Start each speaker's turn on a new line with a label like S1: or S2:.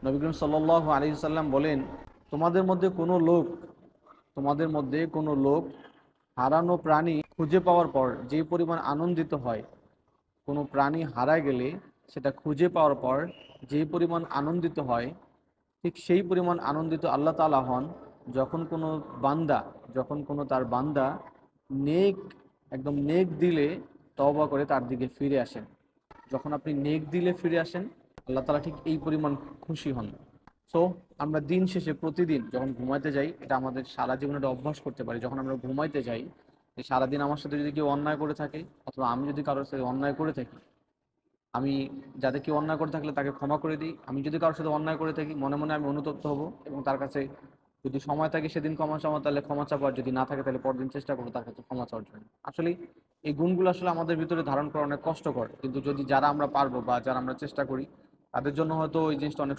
S1: নবী করিম সাল্লাল্লাহু আলাইহি সাল্লাম বলেন, তোমাদের মধ্যে কোনো লোক তোমাদের মধ্যে কোনো লোক হারানো প্রাণী খুঁজে পাওয়ার পর যে পরিমাণ আনন্দিত হয়, কোনো প্রাণী হারায় গেলে সেটা খুঁজে পাওয়ার পর যে পরিমাণ আনন্দিত হয়, ঠিক সেই পরিমাণ আনন্দিত আল্লাহ তাআলা হন যখন কোনো বান্দা যখন কোনো তার বান্দা নেক একদম নেক দিলে তওবা করে তার দিকে ফিরে আসেন। যখন আপনি নেক দিলে ফিরে আসেন, আল্লাহ তাআলা ঠিক এই পরিমাণ খুশি হন। সো আমরা দিন শেষে প্রতিদিন যখন ঘুমাইতে যাই, এটা আমাদের সারা জীবনে একটা অভ্যাস করতে পারি। যখন আমরা ঘুমাইতে যাই, যে সারাদিন আমার সাথে যদি কেউ অন্যায় করে থাকে, অথবা আমি যদি কারোর সাথে অন্যায় করে থাকি, আমি যাতে কেউ অন্যায় করে থাকলে তাকে ক্ষমা করে দিই। আমি যদি কারোর সাথে অন্যায় করে থাকি, মনে মনে আমি অনুতপ্ত হব এবং তার কাছে যদি সময় থাকে সেদিন ক্ষমা চাওয়া, তাহলে ক্ষমা চাওয়ার, যদি না থাকে তাহলে পরদিন চেষ্টা করবো তার কাছে ক্ষমা চাওয়ার জন্য। আসলে এই গুণগুলো আসলে আমাদের ভিতরে ধারণ করা অনেক কষ্টকর, কিন্তু যদি যারা আমরা পারবো বা যারা আমরা চেষ্টা করি, তাদের জন্য হয়তো এই জিনিসটা অনেক